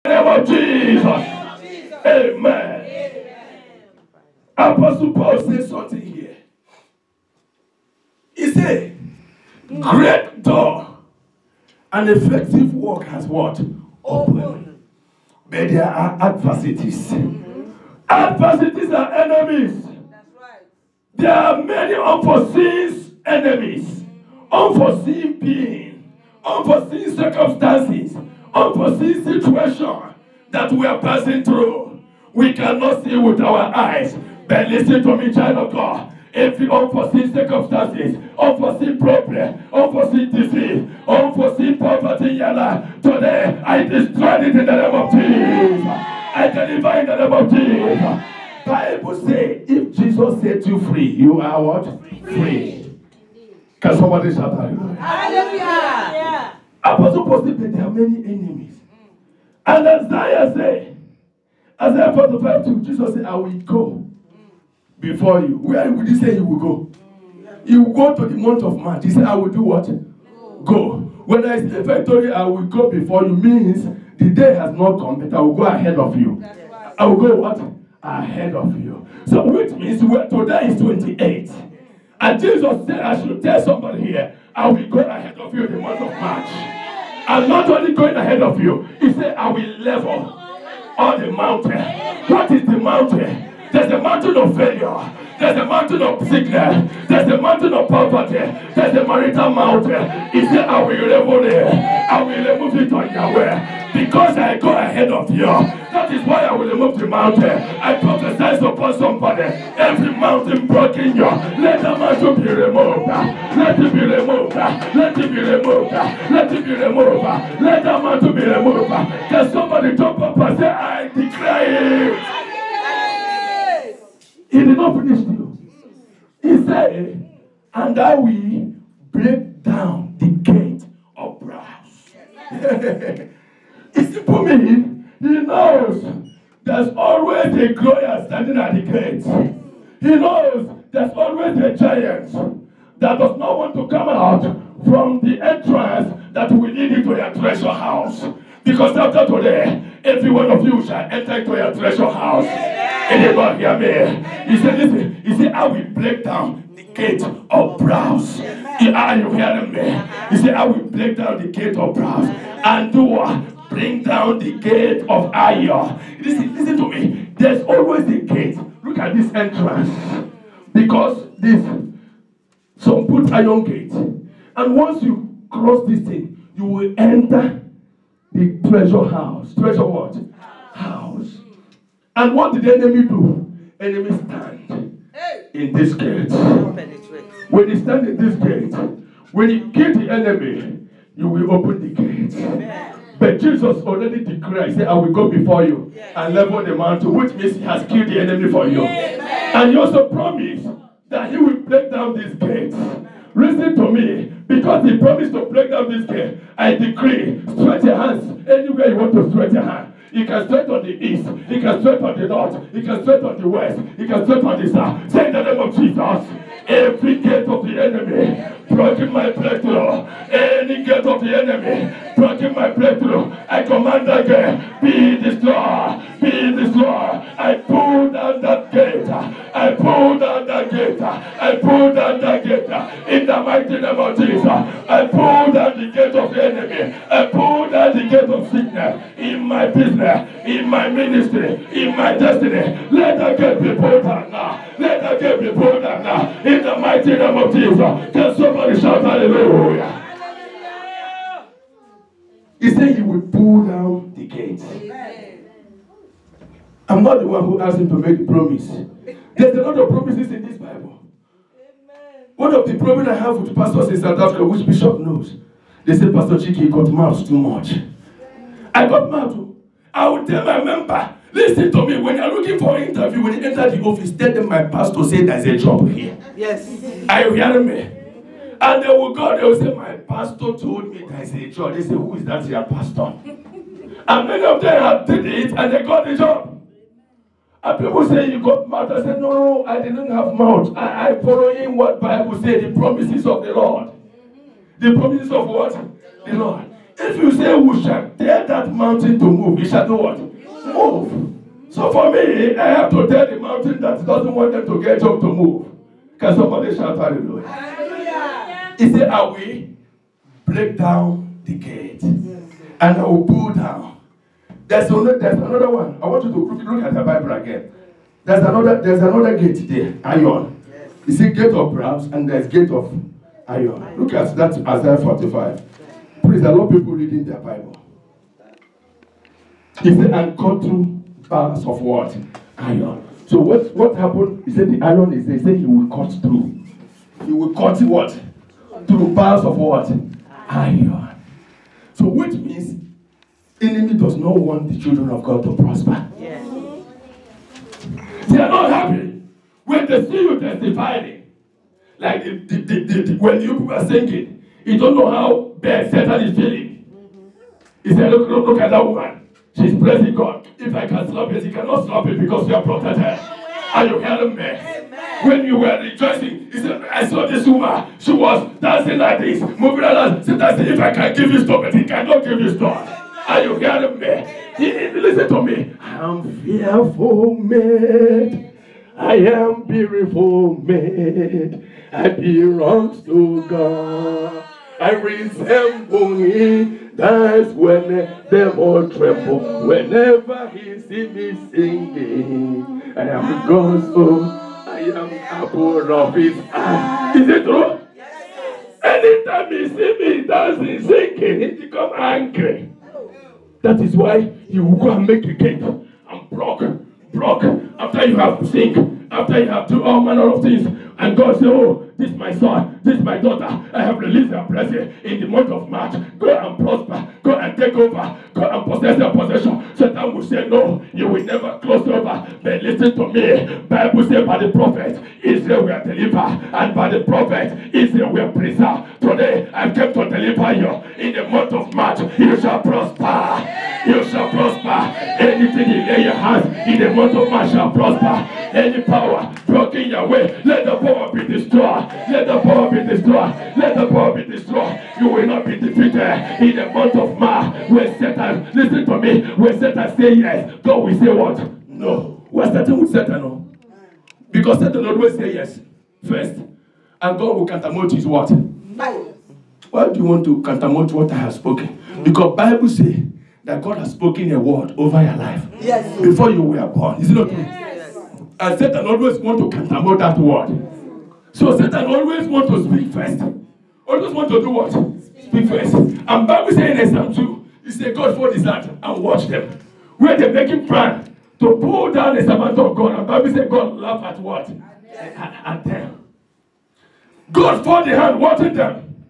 In the name of Jesus. Amen. Apostle Paul says something here. He said, great door and effective work has what? Open. But there are adversities. Adversities are enemies. That's right. There are many unforeseen enemies, unforeseen beings, unforeseen circumstances, unforeseen situations that we are passing through. We cannot see with our eyes. But listen to me, child of God. Every unforeseen circumstances, unforeseen problem, unforeseen disease, unforeseen poverty in your life, today I destroy it in the name of Jesus. I deliver in the name of Jesus. Bible says, if Jesus set you free, you are what? Free. Can somebody shout hallelujah? Hallelujah. Apostle Paul said that there are many enemies. And Isaiah said, Isaiah 45:2, Jesus said, I will go before you. Where would he say he will go? He will go to the month of March. He said, I will do what? Go. When I say victory, I will go before you, means the day has not come, but I will go ahead of you. I will go what? Ahead of you. So which means today is 28. And Jesus said, I should tell somebody here, I will go ahead of you in the month of March. I'm not only going ahead of you, he said, I will level all the mountain. What is the mountain? There's a mountain of failure. There's a mountain of sickness. There's a mountain of poverty. There's a marital mountain. He said, I will level it. I will remove it on your way. Because I go ahead of you. That is why I will remove the mountain. I prophesy upon somebody. Every mountain broken you. Let the mountain be removed. Let it be removed. Let it be removed. Let it be removed. Let the mountain be removed. Can somebody jump up and say, I declare it. He did not finish you. He said, and I will break down the gate of brass. It's simple meaning, he knows there's always a glorious standing at the gate. He knows there's always a giant that does not want to come out from the entrance that will lead you to your treasure house. Because after today, every one of you shall enter into your treasure house. Anybody hear me? He said, listen, he said, I will break down the gate of brass. Are you hearing me? He said, I will break down the gate of brass and do what? Bring down the gate of iron. Listen to me. There's always a gate. Look at this entrance. Because this, some put iron gate. And once you cross this thing, you will enter the treasure house. Treasure what? House. And what did the enemy do? Enemy stand in this gate. When you stand in this gate, when you kill the enemy, you will open the gate. But Jesus already declared, he said, I will go before you and level the mountain, which means he has killed the enemy for you. And he also promised that he will break down this gate. Listen to me, because he promised to break down this gate. I decree, stretch your hands anywhere you want to stretch your hand. He can stretch on the east, he can stretch on the north, he can stretch on the west, he can stretch on the south. Say in the name of Jesus, every gate of the enemy blocking my breakthrough, any gate of the enemy blocking my breakthrough, I command that gate, be destroyed, be destroyed. I pull down that gate, I pull down that gate, I pull down that gate, in the mighty name of Jesus. I pull down the gate of the enemy, I pull down the gate of sickness in my business, in my ministry, in my destiny. Let that gate be pulled down now. Let that gate be pulled down now. In the mighty name of Jesus. Can somebody shout hallelujah? He said he will pull down the gate. I'm not the one who asked him to make the promise. There's a lot of promises in this Bible. One of the problems I have with pastors in South Africa, which Bishop knows, they say, Pastor Chiki got mouth too much. I got mouth. I will tell my member, listen to me, when you're looking for an interview, when you enter the office, tell them my pastor said there's a job here. Yes. Are you hearing me? And they will go, they will say, my pastor told me there's a job. They say, who is that your pastor? And many of them have did it and they got the job. And people say you got mouth. I said, no, I didn't have mouth. I following what Bible said, the promises of the Lord. The promises of what? The Lord. If you say we shall tell that mountain to move, it shall do what? Move. So for me, I have to tell the mountain that doesn't want them to get up to move. Can somebody shout hallelujah? Hallelujah. He said, I will break down the gate. And I will pull down. There's another one. I want you to look at the Bible again. There's another gate there, iron. You see gate of brass and there's gate of iron. Look at that, Isaiah 45. Please, a lot of people reading their Bible. He said, and cut through bars of what? Iron. So what happened? He said the iron is there. He said he will cut through. He will cut what? Through bars of what? Iron. So which means enemy does not want the children of God to prosper. Yes. They are not happy when they see you testifying. Like when you are singing, you don't know how bad Satan is feeling. He said, look at that woman. She's praising God. If I can stop it, he cannot stop it because you are protected. Are you hearing me? Amen. When you were rejoicing, he said, I saw this woman. She was dancing like this, moving like that. Said, if I can give you stop it, he cannot give you stop. Are you hearing me? Listen to me. I am fearful made. I am beautiful made. I belong to God. I resemble him. That's when the devil tremble. Whenever he see me singing, I am God's own. I am apple of his eye. Is it true? Anytime he see me dancing, singing, he become angry. That is why he will go and make the gate and block. After you have sing, after you have do all manner of things, and God say, oh, this is my son, this is my daughter. I have released their blessing in the month of March. Go and prosper. Go and take over. Go and possess their possession. Satan will say, no, you will never close over. But listen to me. Bible says by the prophet, Israel will deliver. And by the prophet, Israel will preserve. Today, I've come to deliver you. In the month of March, you shall prosper. You shall prosper. Anything you lay your hands in the month of March shall prosper. Any power blocking your way, let the power be destroyed. Let the power be destroyed. Let the power be destroyed. You will not be defeated in the month of March. When Satan, listen to me, when Satan say yes, God will say what? No. We're starting with Satan, no? Because Satan always say yes first. And God will countermount his what? Why do you want to countermount what I have spoken? Because Bible says that God has spoken a word over your life. Yes. Before you were born. Is it not true? Yes. And Satan always want to countermount that word. So Satan always want to speak first. Always want to do what? Speak first. And Bible says in Psalm 2, he said, God for his land and watch them. Where they making plan to pull down the servant of God. And Bible says God laugh at what? At them. God for the hand watching them.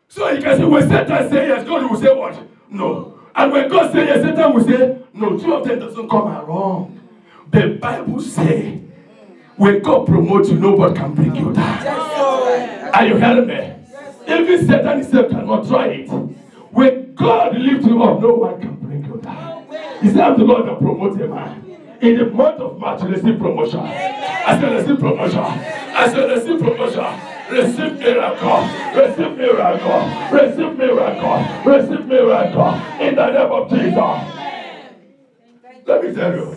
So you can say when Satan say yes, God will say what? No. And when God say yes, Satan will say no. Two of them doesn't come around. The Bible say when God promotes you, nobody can bring you down. Are you hearing me? Even Satan himself cannot try it. When God lifts you up, no one can bring you down. He said, I'm the Lord that promotes a man. In the month of March, receive promotion. I said, receive promotion. I said, receive promotion. Receive miracle. Receive miracle. Receive miracle. Receive miracle. In the name of Jesus. Let me tell you.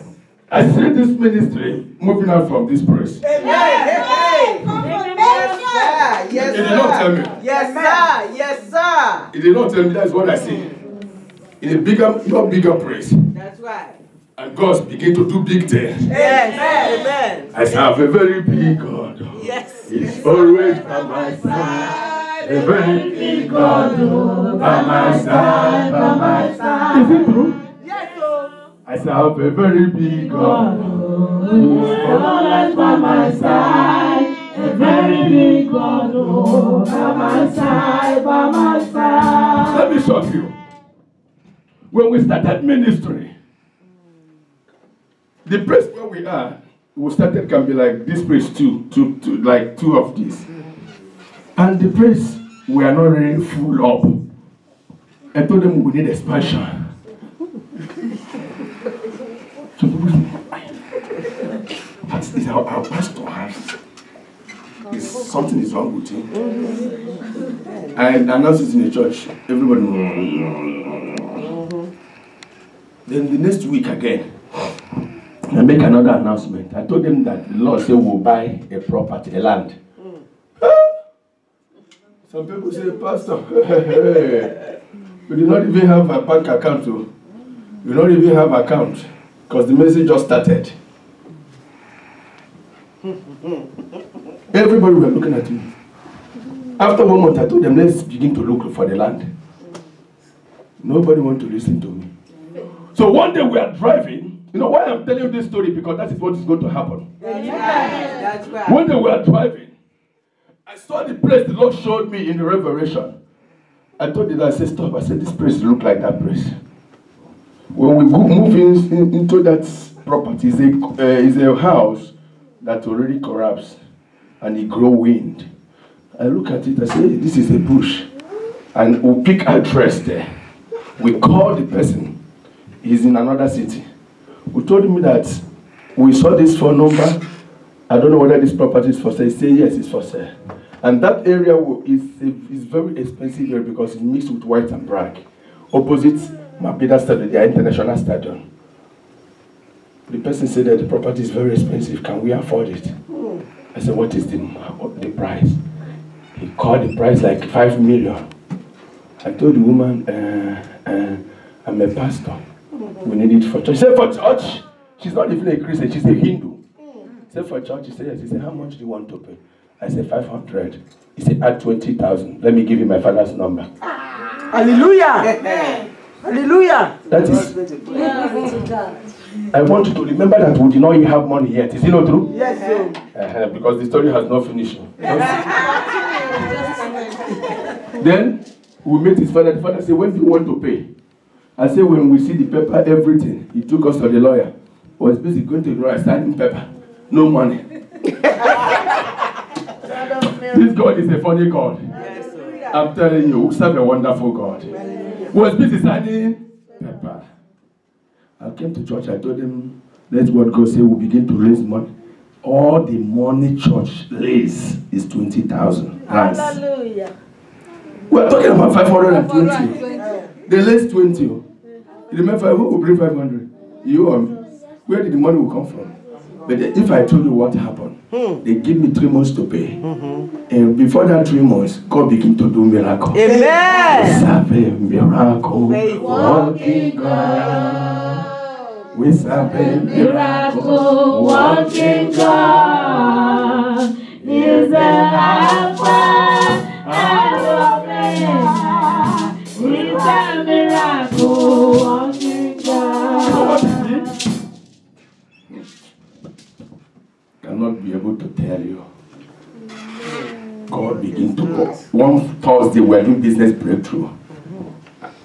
I see this ministry moving out from this place. Yes, sir. He did not tell me. Yes, sir. Yes, sir. He did not tell me. That's what I see. In a bigger, not bigger place. That's right. And God begin to do big things. Yes. Amen. I have a very big God. Yes. He's always by my side. A very big God by my side, by my side. Is it true? I serve a very big God. He's always by my side. A very big God. By my side, by my side. Let me shock you. When we started ministry, the place where we started can be like this place too, like two of these. And the place we are not really full up. I told them we need expansion. So people say, what is our pastor has? He's something is wrong with him. I announced it in the church. Everybody. Then the next week again, I make another announcement. I told them that the Lord said we'll buy a property, a land. Some people say, Pastor, we do not even have a bank account. We don't even have an account because the message just started. Everybody were looking at me. After 1 month, I told them, let's begin to look for the land. Nobody wanted to listen to me. So one day we are driving. You know why I'm telling you this story? Because that is what is going to happen. That's right. One day we are driving. I saw the place the Lord showed me in the revelation. I told it, I said, stop. I said, this place look like that place. When we move into that property, it's a house that already collapsed and it grow wind. I look at it, I say, this is a bush. And we pick address there. We call the person. He's in another city. We told him that we saw this phone number. I don't know whether this property is for sale. He said, yes, it's for sale. And that area is very expensive area because it's mixed with white and black. Opposite Mabida Stadium, the international stadium. The person said that the property is very expensive. Can we afford it? I said, what is the price? He called the price like 5 million. I told the woman, I'm a pastor. We need it for church. She said, for church? She's not even a Christian, she's a Hindu. She said, for church? She said, yes. He said, how much do you want to pay? I said, 500. He said, add 20,000. Let me give you my father's number. Hallelujah! Hallelujah! That is. I want you to remember that we did not even have money yet. Is it not true? Yes, sir. Because the story has not finished. Then we met his father. The father said, when do you want to pay? I said, when we see the paper, everything. He took us to the lawyer. He was busy going to the lawyer, signing paper. No money. This God is a funny God. Yes, sir. I'm telling you, we serve a wonderful God. He was busy signing paper. I came to church, I told him, let what God say, we'll begin to raise money. All the money church raise is 20,000. Hallelujah. We're talking about 520. They raised 20. You remember who will bring 500? You or me? Where did the money will come from? But if I told you what happened, they give me 3 months to pay. And before that 3 months, God began to do miracle. Amen. We serve a miracle working God. We serve a Miracle working God is the Alpha and Omega. He's a miracle working God. Cannot be able to tell you. God began to go. One Thursday, we were doing business breakthrough.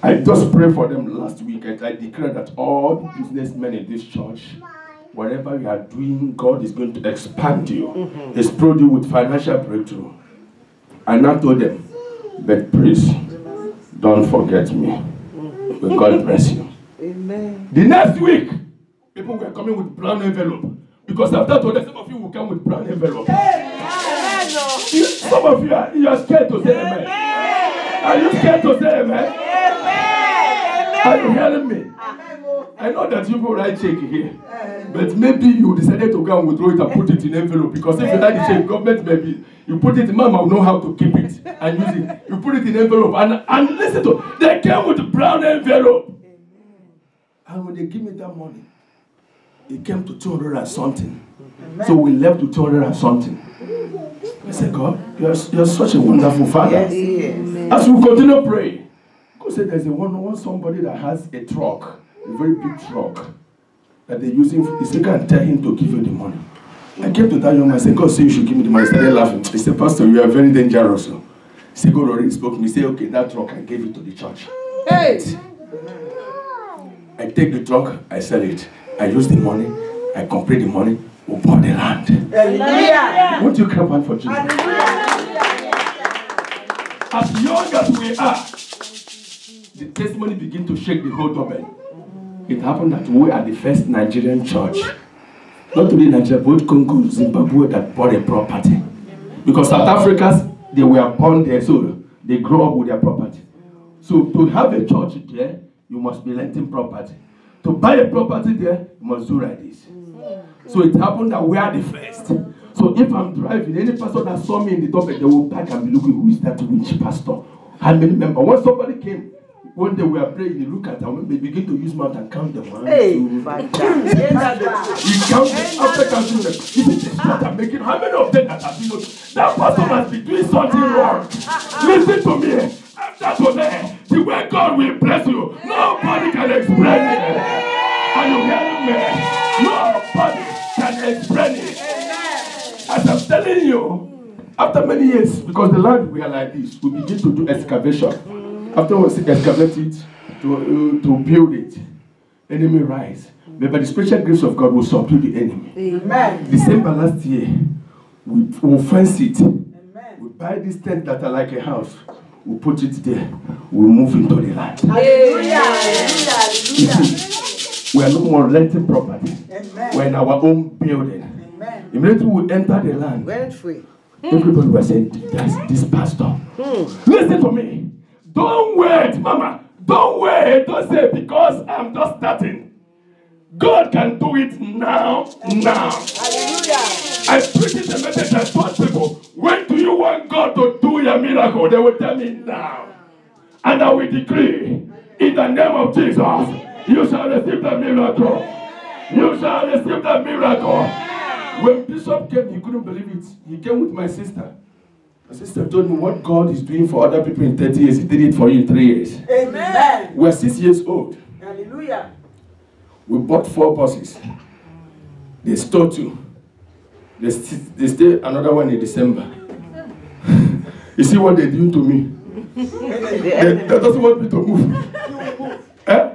I just prayed for them last week and I declared that all the businessmen in this church, whatever you are doing, God is going to expand you, explode you with financial breakthrough. And I told them, but please, don't forget me. May God bless you. Amen. The next week, people were coming with brown envelope. Because after today, some of you will come with brown envelope. Some of you are scared to say amen. Are you scared to say amen? Are you hearing me? I know that you will write check here. But maybe you decided to go and withdraw it and put it in envelope. Because if you like the check, government maybe, you put it in, Mama will know how to keep it and use it. You put it in envelope and listen to it. They came with brown envelope. And when they give me that money, it came to 200 and something. So we left to 200 and something. I said, God, you're such a wonderful Father. Yes, he is. As we continue praying, God said there's somebody that has a truck, a very big truck, that they're using. He said, go and tell him to give you the money. I came to that young man and said, God said you should give me the money. He started laughing. He said, Pastor, you are very dangerous. He said, God already spoke to me. He said, okay, that truck, I gave it to the church. Hey! I take the truck, I sell it. I use the money, I complete the money, we bought the land. Hallelujah! Won't you clap hand for Jesus? As young as we are, the testimony begins to shake the whole Durban. It happened that we are the first Nigerian church, not only Nigeria, but Congo, Zimbabwe, that bought a property. Because South Africans, they were born there, so they grow up with their property. So to have a church there, you must be renting property. To buy a property there, you must do like this. So it happened that we are the first. So if I'm driving, any pastor that saw me in the top, they will back and be looking, who is that rich pastor? I remember when somebody came, one day we were praying, they look at them, they begin to use mouth and count them. One, Hey, two. He counted after counting them. This is what I'm making. How many of them that have been? That pastor must be doing something wrong. Listen to me. After today, the way God will bless you, nobody can explain it. Are you hearing me? Nobody can explain it. As I'm telling you, after many years, because the land we are like this, we begin to do excavation. After we excavate it, to build it, enemy rise. But by the special grace of God, will subdue the enemy. Amen. December last year, we will fence it. Amen. We buy these tents that are like a house. We put it there. We move into the land. Hallelujah. We are no more renting property. Amen. We're in our own building. Amen. Immediately we enter the land. Rent free. Everybody was saying, that's this pastor. Listen to me. Don't wait, mama. Don't wait. Don't say, because I'm just starting. God can do it now. Hallelujah. I preached the message and told people, when do you want God to do your miracle? They will tell me now. And I will decree, in the name of Jesus, you shall receive the miracle. You shall receive the miracle. When Bishop came, he couldn't believe it. He came with my sister. My sister told me what God is doing for other people in 30 years, he did it for you in 3 years. Amen. We're 6 years old. Hallelujah. We bought 4 buses. They stole 2. They stay another one in December. You see what they're doing to me? They doesn't want me to move. Eh?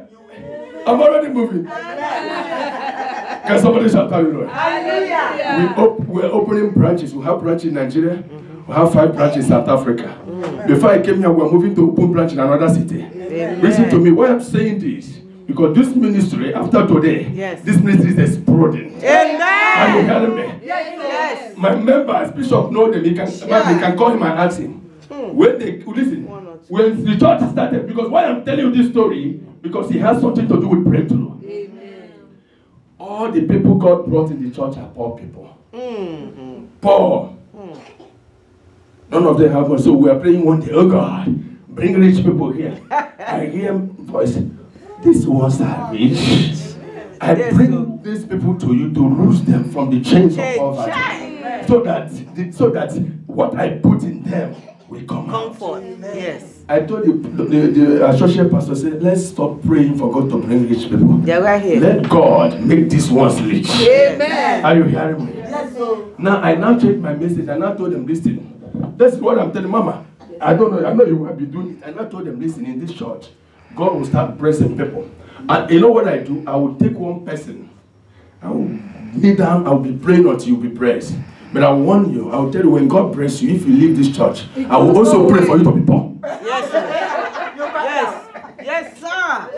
I'm already moving. Can somebody shout hallelujah? Hallelujah. We're opening branches. We have branches in Nigeria. We have 5 branches in South Africa. Before I came here, we're moving to open branch in another city. Amen. Listen to me. Why I'm saying this? Because this ministry, after today, this ministry is exploding. Amen. Are you hearing me? Yes. My members, Bishop know them. He can call him and ask him. When they listen, when the church started, because why I'm telling you this story, because it has something to do with breakthrough. Amen. All the people God brought in the church are poor people. Poor. None of them have money. So we are praying one day, oh God, bring rich people here. I hear voice. These ones are rich. I bring these people to you to loose them from the chains of poverty. So that what I put in them will come out. Yes. I told the associate pastor, said, let's stop praying for God to bring rich people. They're right here. Let God make these ones rich. Amen. Are you hearing me? Yes, sir. Now I changed my message and I told them, listen. That's what I'm telling Mama. I don't know. I know you will be doing it. And I told them, listen, in this church, God will start blessing people. And you know what I do? I will take one person. I will kneel down. I will be praying until you be blessed. But I warn you. I will tell you, when God bless you, if you leave this church, I will also pray for you to be poor. Yes, sir. Yes, sir.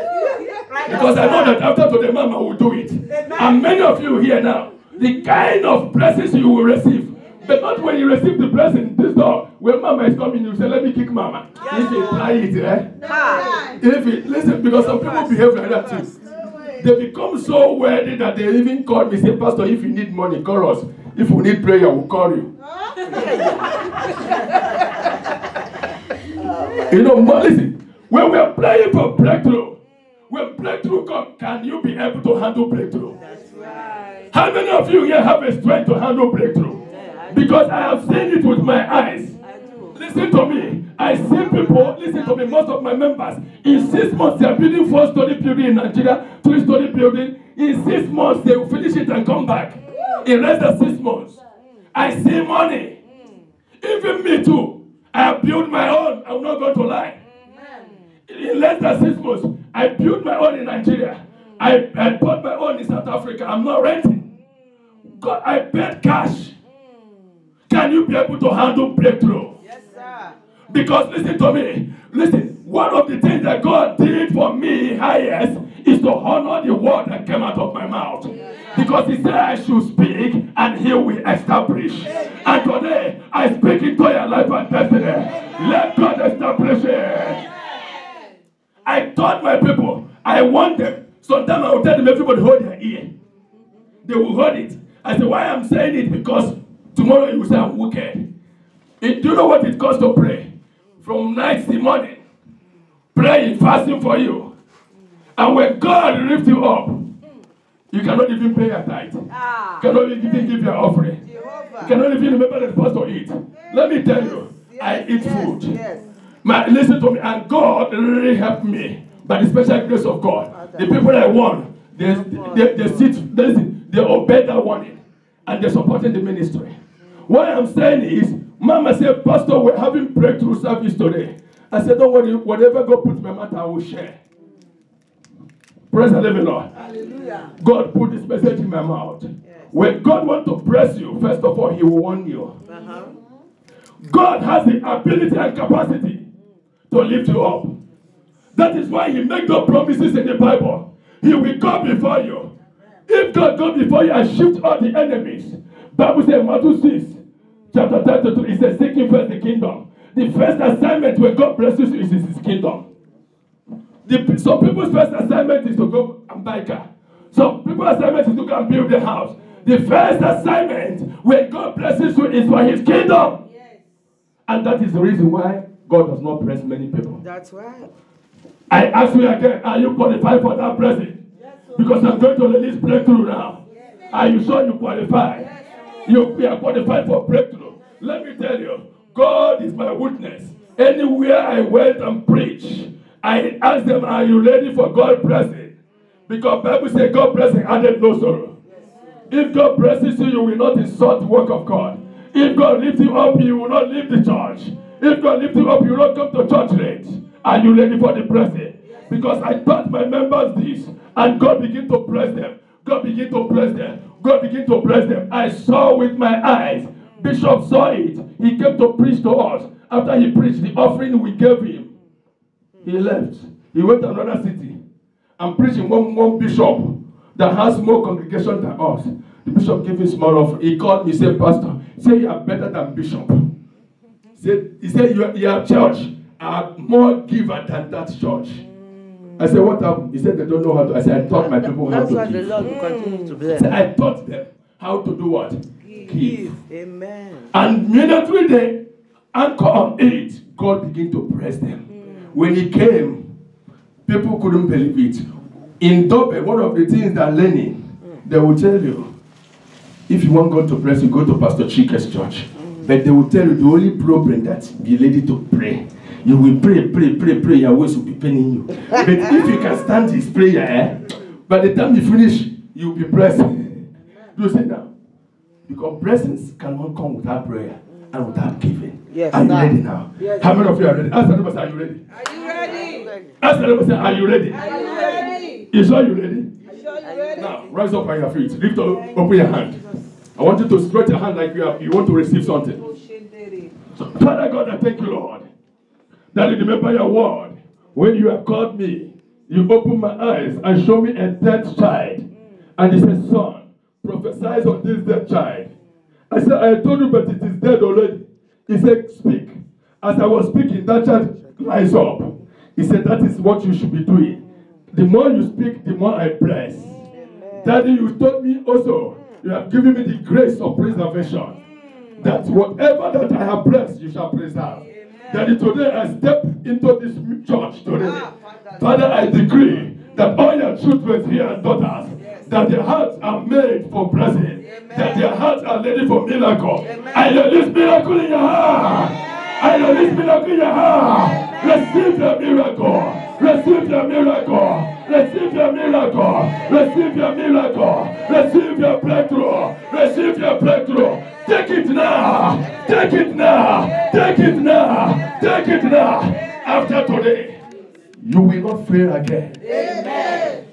Because I know that after today, Mama will do it. And many of you here now, the kind of blessings you will receive. But not when you receive the blessing, this door, when Mama is coming, you say, let me kick Mama. If you try it, listen, because some people behave like that too. They become so worthy that they even call me, say, Pastor, if you need money, call us. If you need prayer, we'll call you. You know, listen, when we are praying for breakthrough, when breakthrough comes, can you be able to handle breakthrough? That's right. How many of you here have a strength to handle breakthrough? Because I have seen it with my eyes. Listen to me. I see people, listen to me, most of my members, in 6 months they are building 4-story building in Nigeria, 3-story building. In 6 months they will finish it and come back. In less than 6 months. I see money. Even me too. I have built my own. I'm not going to lie. In less than 6 months, I built my own in Nigeria. I bought my own in South Africa. I'm not renting. God, I paid cash. Can you be able to handle breakthrough? Yes, sir. Because listen to me. Listen, one of the things that God did for me highest is to honor the word that came out of my mouth. Because he said I should speak and he will establish. And today, I I speak into your life and destiny. Let God establish it. I taught my people, I want them. Sometimes I will tell them, everybody hold their ear. They will hold it. I say, why I'm saying it? Because tomorrow you will say I'm wicked. Do you know what it costs to pray? From night to morning. Praying, fasting for you. And when God lifts you up, you cannot even pay your tithe. You cannot even give your offering. You cannot even remember the first to eat. Let me tell you, I eat food. Listen to me, and God really helped me by the special grace of God. The people I won, they obey that warning, and they're supporting the ministry. What I'm saying is, Mama said, Pastor, we're having breakthrough service today. I said, don't worry, whatever God puts in my mouth, I will share. Praise the living Lord. Hallelujah. God put this message in my mouth. Yes. When God wants to bless you, first of all, He will warn you. God has the ability and capacity to lift you up. That is why He makes those promises in the Bible. He will go before you. If God goes before you and shift all the enemies, Bible says Matthew 6, chapter 32, it says, seeking first the kingdom. The first assignment when God blesses you is His kingdom. Some people's first assignment is to go and buy a car. Some people's assignment is to go and build a house. The first assignment when God blesses you is for His kingdom. Yes. And that is the reason why God does not bless many people. That's right. I ask you again, are you qualified for that blessing? Yes, because I'm going to release breakthrough now. Yes. Are you sure you qualify? Yes. You are qualified for breakthrough. Let me tell you, God is my witness. Anywhere I went and preached, I asked them, are you ready for God's blessing? Because Bible says God blessing added no sorrow. If God blesses you, you will not insult the work of God. If God lifts you up, you will not leave the church. If God lifts you up, you will not come to church late. Are you ready for the blessing? Because I taught my members this, and God began to bless them. God began to bless them. God began to bless them. I saw with my eyes. Bishop saw it. He came to preach to us. After he preached, the offering we gave him, he left. He went to another city and preached in one bishop that has more congregation than us. The bishop gave him small offering. He called me, said, Pastor, say you are better than bishop. He said your church are more giver than that church. I said, what happened? He said, they don't know how to. I said, I taught my people how to give. That's why the Lord will continue to bless. I taught them how to do what? Give. Amen. And immediately they anchor on it, God began to bless them. When he came, people couldn't believe it. In Dobe, one of the things they're learning, they will tell you, if you want God to bless you, go to Pastor Chike's church. But they will tell you the only problem that be ready to pray. You will pray, your voice will be paining you. But if you can stand his prayer, by the time you finish, you'll be blessed. Do you see now? Because blessings cannot come without prayer and without giving. Yes, are you ready now? Yes. How many of you are ready? Ask the neighbor, are you ready? Are you ready? Ask the neighbor, are you ready? Are you ready? You sure you ready? Are you ready? Now, rise up on your feet. Lift up, open your hand. I want you to stretch your hand like you want to receive something. So, Father God, I thank you, Lord, that you remember your word. When you have called me, you opened my eyes and showed me a dead child. And he said, son, prophesy on this dead child. I said, I told you, but it is dead already. He said, speak. As I was speaking, that child lies up. He said, that is what you should be doing. The more you speak, the more I bless. Daddy, you told me also, you have given me the grace of preservation. That whatever that I have blessed, you shall preserve. Daddy, today I step into this church today. Father, I decree that all your children here and daughters, that their hearts are made for blessing. That their hearts are ready for miracle. I release miracle in your heart. I release miracle in your heart. Receive the miracle. Receive the miracle. Receive your miracle. Receive your miracle. Receive your breakthrough. Receive your breakthrough. Take it now. Take it now. Take it now. Take it now. After today, you will not fail again. Amen.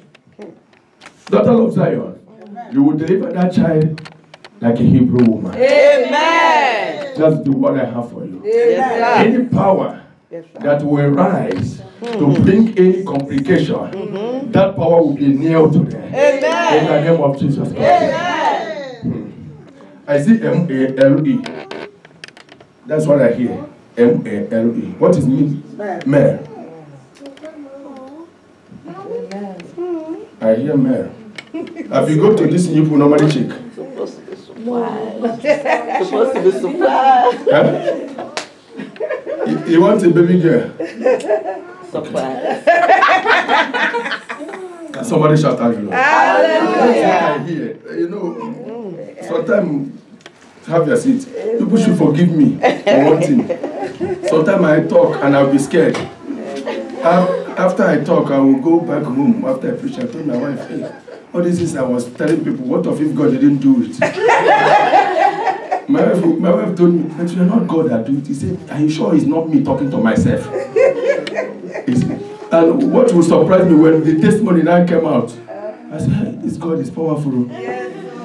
Daughter of Zion, you will deliver that child like a Hebrew woman. Amen. Just do what I have for you. Yes, any power that will rise to bring any complication, that power will be nailed to them. Amen. In the name of Jesus Christ. Amen. I see M-A-L-E. That's what I hear. M-A-L-E. What is me? Mare. I hear mare. If you go to this, you will normally check. Supposed to be surprised. Supposed to be surprised. Huh? You want a baby girl? Surprise. Can somebody shout hallelujah? Hallelujah. I hear. You know, sometimes, have your seat. People should forgive me for one thing. Sometimes I talk and I'll be scared. After I talk, I will go back home. After I preach, I told my wife, hey, all these things I was telling people, what if God didn't do it? My wife told me, but you're not God that do it. He said, are you sure it's not me talking to myself? And what will surprise me when the testimony now came out, I said, hey, this God is powerful.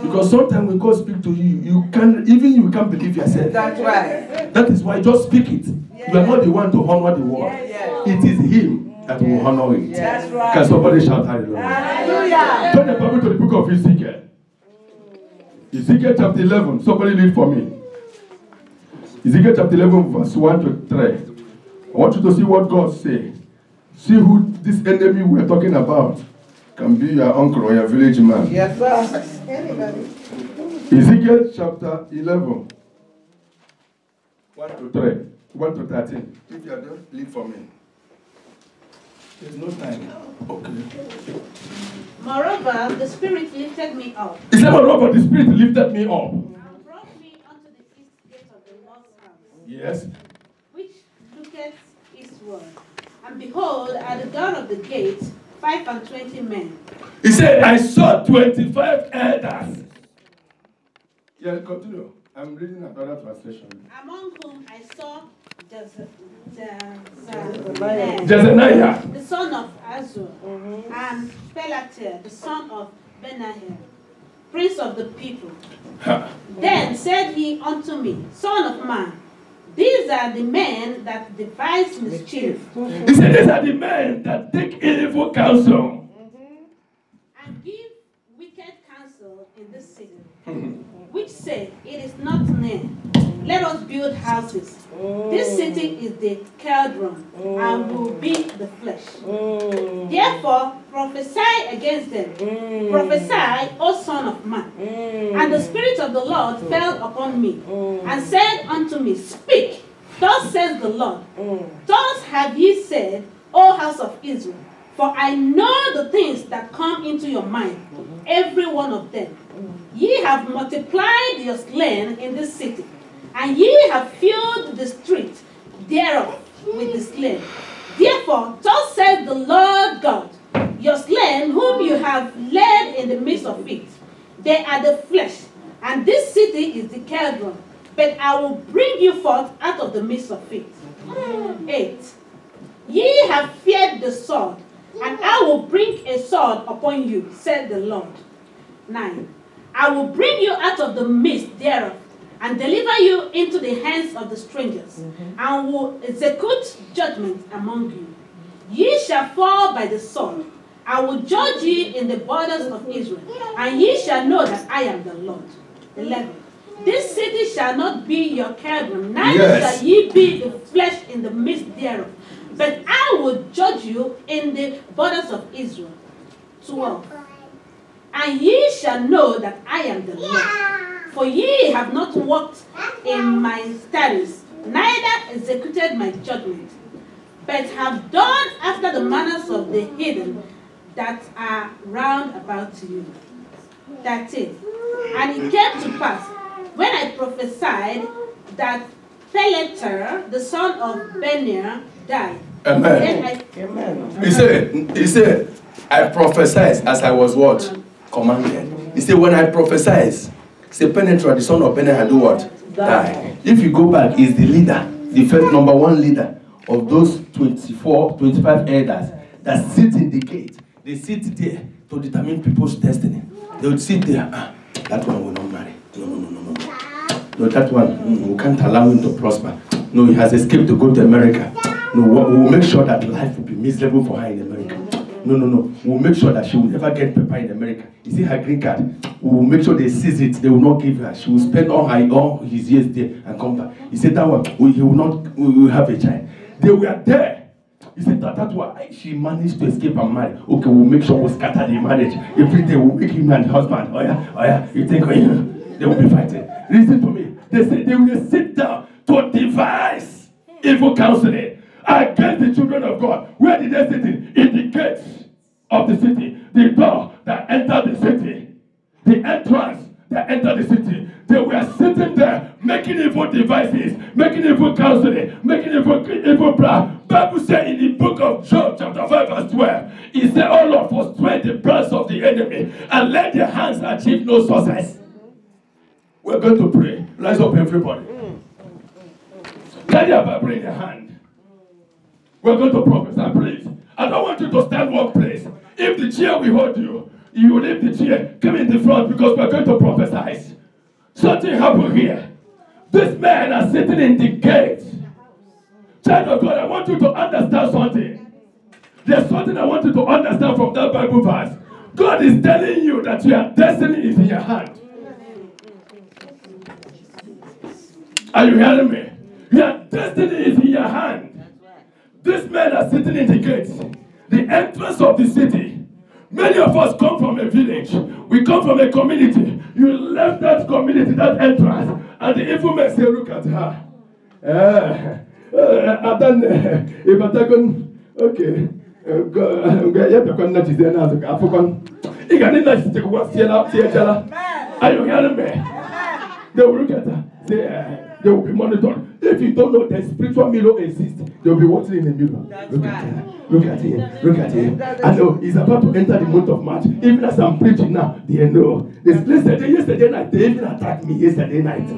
Because sometimes when God speaks to you, you can't believe yourself. That's right. That is why just speak it. You are not the one to honor the word. It is Him that will honor it. That's right. Can somebody shout hallelujah? Hallelujah. Turn the Bible to the book of Ezekiel. Ezekiel chapter 11. Somebody read for me. Ezekiel chapter 11 verse 1 to 3. I want you to see what God says. See who this enemy we are talking about can be your uncle or your village man. Yes, sir. Anybody. Ezekiel chapter 11. 1 to 3. 1 to 13. If you are done, leave for me. There's no time. Okay. Moreover, the Spirit lifted me up He said, moreover, the Spirit lifted me up. and brought me unto the east gate of the Lord's house, Yes. which looketh eastward. And behold, at the door of the gate, 25 men. He said, I saw 25 elders. Yeah, continue. I'm reading another translation. Among whom I saw Jezaniah. the son of Azur, and Pelatir, the son of Benahir, prince of the people. Then said he unto me, Son of man, these are the men that devise mischief, He said, these are the men that take evil counsel. and give wicked counsel in this city, which say, It is not near. Let us build houses. This city is the cauldron, and will be the flesh. Therefore prophesy against them. Prophesy, O son of man. And the Spirit of the Lord fell upon me, and said unto me, Speak, thus says the Lord. Thus have ye said, O house of Israel, for I know the things that come into your mind, every one of them. Ye have multiplied your slain in this city, and ye have filled the street thereof with the slain. Therefore, thus says the Lord God, your slain, whom you have led in the midst of it, they are the flesh, and this city is the cauldron, but I will bring you forth out of the midst of it. 8. Ye have feared the sword, and I will bring a sword upon you, said the Lord. 9. I will bring you out of the midst thereof, and deliver you into the hands of the strangers, and will execute judgment among you. Ye shall fall by the sword. I will judge ye in the borders of Israel, and ye shall know that I am the Lord. 11. This city shall not be your cauldron, neither shall ye be the flesh in the midst thereof, but I will judge you in the borders of Israel. 12. And ye shall know that I am the Lord. For ye have not walked in my statutes, neither executed my judgment, but have done after the manners of the heathen that are round about you. 13. And it came to pass, when I prophesied, that Pelatir, the son of Benir, died. Amen. He said, I prophesied as I was what? Commanded. He said, when I prophesied, say Penetra, the son of Benir, do what? Die. If you go back, he's the leader, the first number one leader of those 25 elders that sit in the gate. They sit there to determine people's destiny. They would sit there, that one will not marry. No, that one, we can't allow him to prosper. No, he has escaped to go to America. No, we will make sure that life will be miserable for her in America. No. We'll make sure that she will never get paper in America. You see her green card? We'll make sure they seize it. They will not give her. She will spend all his years there and come back. He said that one, he will have a child. They were there. He said that's why she managed to escape and marry. Okay, we'll make sure we'll scatter the marriage. Every day we'll make him and husband. Oh yeah. You think they will be fighting. Listen to me. They said they will sit down to devise evil counseling against the children of God. Where did they sit in? In the gates of the city. The door that entered the city. The entrance that entered the city. They were sitting there making evil devices, making evil counseling, making evil plan. Bible said in the book of Job chapter 5 verse 12, he said, "Oh Lord, frustrate the plans of the enemy and let their hands achieve no success." We're going to pray. Rise up everybody. Get your Bible in your hand. We're going to prophesy, please. I don't want you to stand one place. If the chair will hold you, you leave the chair. Come in the front because we're going to prophesy. Something happened here. These men are sitting in the gate. Child of God, I want you to understand something. There's something I want you to understand from that Bible verse. God is telling you that your destiny is in your hand. Are you hearing me? Your destiny is in your hand. These men are sitting in the gates, the entrance of the city. Many of us come from a village. We come from a community. You left that community, that entrance, and the evil men say, "Look at her." Okay. Are you hearing me? They will look at her. They will be monitored. If you don't know that spiritual mirror exists, they will be watching in the mirror. Look at her. Look at him. Look at him. I know he's about to enter the month of March. Even as I'm preaching now, they know. Yesterday night, they even attacked me yesterday night.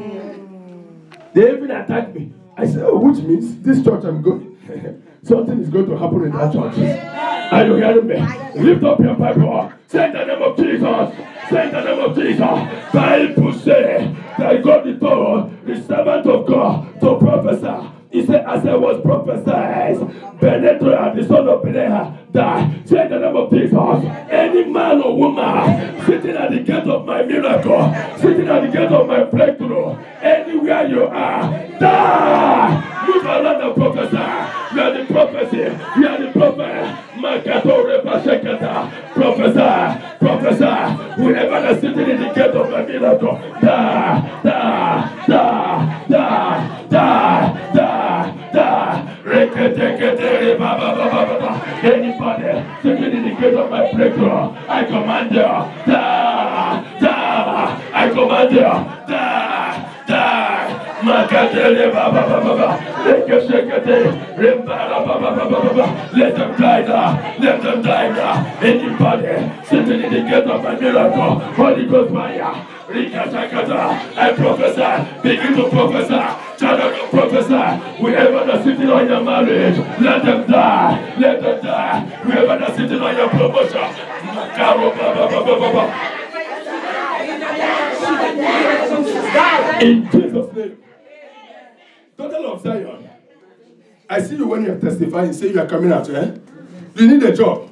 They even attacked me. I said, "Oh, which means this church I'm going. Something is going to happen in that church." Are you hearing me? Lift up your Bible. Say in the name of Jesus. Say in the name of Jesus. Bible say that God is told the servant of God to prophesy. He said, as I was prophesied, Benedra, the son of Beneha, died. Say in the name of Jesus. Any man or woman sitting at the gate of my miracle, sitting at the gate of my breakthrough, anywhere you are, die. Move around and prophesy. You are the prophecy. You are the prophet. Prophesy. Prophesy. Whoever is sitting in the gate of my miracle, die. Anybody sitting in the gate of my breakthrough, I command you, die. I command you, die. Makatele baba. Let them die now. Anybody sitting in the gate of my miracle, Holy Ghost fire. I prophesy. Begin to prophesy. Child of God, prophesy. Whoever that's sitting on your marriage, let them die. Let them die. Whoever that's sitting on your promotion, in Jesus' name. Daughter of Zion, I see you when you're testifying, say you are coming out, eh? You need a job.